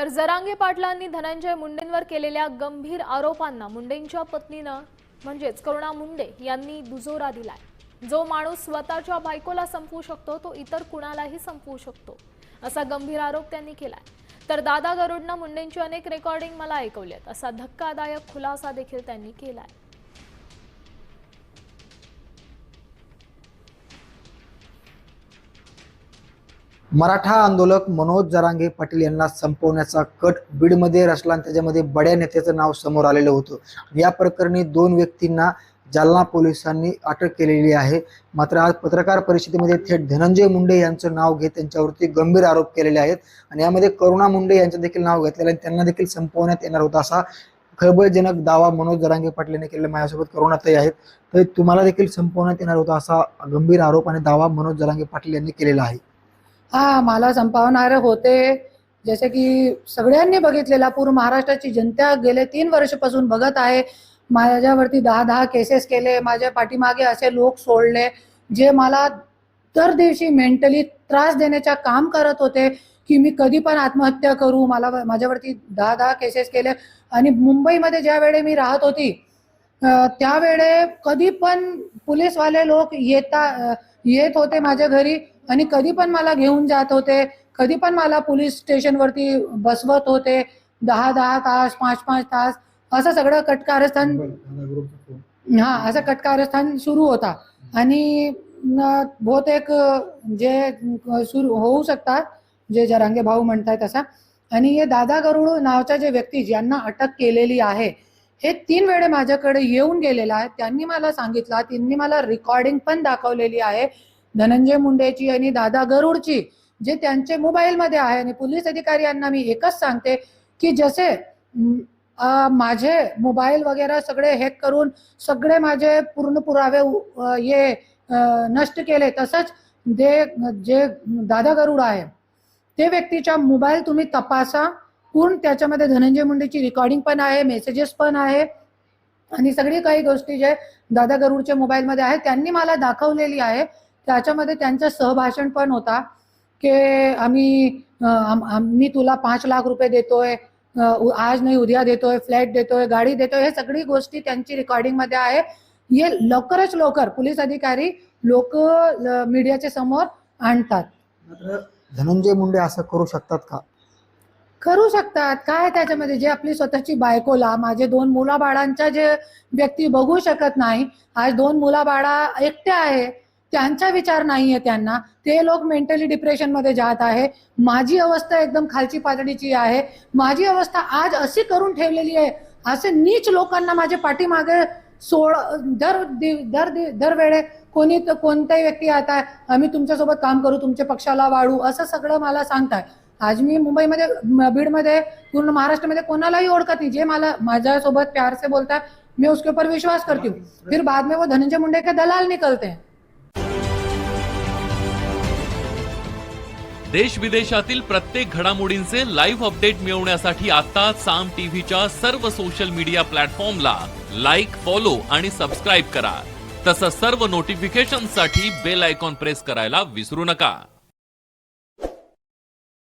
तर जरांगे पाटलांनी धनंजय मुंडेंवर केलेल्या गंभीर आरोपांना मुंडेंच्या पत्नीनं म्हणजेच करुणा मुंडे यांनी दुजोरा दिलाय। जो माणूस स्वतःच्या बायकोला संपवू शकतो तो इतर कुणालाही संपवू शकतो असा गंभीर आरोप त्यांनी केलाय। तर दादा गरुडनं मुंडेंची अनेक रेकॉर्डिंग मला ऐकवल्यात असा धक्कादायक खुलासा देखील त्यांनी केलाय। मराठा आंदोलक मनोज जरांगे पाटील यांना संपवण्याचा कट बीडमध्ये रचला आणि त्याच्यामध्ये बड्या नेत्याचं नाव समोर आलेलं होतं। या प्रकरणी 2 व्यक्तींना जालना पोलिसांनी अटक केलेली आहे। मात्र आज पत्रकार परिषदेमध्ये थेट धनंजय मुंडे यांचं नाव घेत त्यांच्यावरती गंभीर आरोप केलेले आहेत आणि यामध्ये करुणा मुंडे यांचं देखील नाव घेतलेलं आहे। त्यांना देखील संपवण्यात येणार होता असा खळबळजनक दावा मनोज जरांगे पाटील यांनी केलेला। माझ्यासोबत करुणाताई आहेत, तर तुम्हाला देखील संपवण्यात येणार होता असा गंभीर आरोप आणि दावा मनोज जरांगे पाटील यांनी केलेला आहे। मला संपवणारे होते, जसे की सगळ्यांनी बघितलेला पूर्ण महाराष्ट्राची जनता गेले 3 वर्षापासून बघत आहे। माझ्यावरती 10 केसेस केले, माझ्या पाठीमागे असे लोक सोडले जे मला दर दिवशी मेंटली त्रास देण्याचा काम करत होते की मी कधी पण आत्महत्या करू। माझ्यावरती 10 केसेस केले आणि मुंबईमध्ये ज्या वेळे मी राहत होती त्यावेळे कधी पण पोलीसवाले लोक येत होते माझ्या घरी आणि कधी पण मला घेऊन जात होते, कधी पण मला पोलीस स्टेशनवरती बसवत होते 10 तास 5 तास असं सगळं कटकारस्थान असं कटकारस्थान सुरू होता। आणि बहुतेक जे सुरू होऊ शकतात जे जरांगे भाऊ म्हणतायत तसा। आणि हे दादा गरुड नावाचा जे व्यक्ती ज्यांना अटक केलेली आहे हे 3 वेळे माझ्याकडे येऊन गेलेला आहे। त्यांनी मला सांगितलं, त्यांनी मला रेकॉर्डिंग पण दाखवलेली आहे धनंजय मुंडेची आणि दादा गरुडची, जे त्यांचे मोबाईलमध्ये आहे। आणि पोलीस अधिकारी यांना मी एकच सांगते की जसे माझे मोबाईल वगैरे सगळे हॅक करून सगळे माझे पूर्ण पुरावे नष्ट केले, तसंच जे दादा गरुड आहे ते व्यक्तीचा मोबाईल तुम्ही तपासा, पूर्ण त्याच्यामध्ये धनंजय मुंडेची रेकॉर्डिंग पण आहे, मेसेजेस पण आहे आणि सगळी काही गोष्टी जे दादा गरुडच्या मोबाईलमध्ये आहे त्यांनी मला दाखवलेली आहे। त्याच्यामध्ये त्यांचं सहभाषण पण होता की मी तुला 5 लाख रुपये देतोय, आज नाही उद्या देतोय, फ्लॅट देतोय, गाडी देतोय, हे सगळी गोष्टी त्यांची रेकॉर्डिंग मध्ये आहे। हे लवकरच लवकर पोलीस अधिकारी लोक मीडियाच्या समोर आणतात। धनंजय मुंडे असं करू शकतात का? करू शकतात। काय त्याच्यामध्ये जे आपली स्वतःची बायकोला, माझे 2 मुलाबाळांच्या जे व्यक्ती बघू शकत नाही, आज 2 मुलाबाळा एकटे आहे, त्यांचा विचार नाहीये त्यांना, ते लोक मेंटली डिप्रेशन मध्ये जात आहे। माझी अवस्था एकदम खालची पातळीची आहे। माझी अवस्था आज अशी करून ठेवलेली आहे, असे नीच लोकांना माझ्या पाठीमागे दर वेळे कोणताही व्यक्ती आता आम्ही तुमच्यासोबत काम करू, तुमच्या पक्षाला वाढू, असं सगळं मला सांगताय। आज मी मुंबईमध्ये, बीडमध्ये, पूर्ण महाराष्ट्रामध्ये कोणालाही ओळखत नाही। जे मला माझ्यासोबत प्यार से बोलता मैं उसके ऊपर विश्वास करती हूँ, फिर बाद में वो धनंजय मुंडे के दलाल निकलते हैं। देश विदेशातील प्रत्येक घडामोडींचे लाईव्ह अपडेट मिळवण्यासाठी आता साम टीव्हीच्या सर्व सोशल मीडिया प्लॅटफॉर्मला लाईक, फॉलो आणि सबस्क्राईब करा। तसंच सर्व नोटिफिकेशनसाठी बेल आयकॉन प्रेस करायला विसरू नका।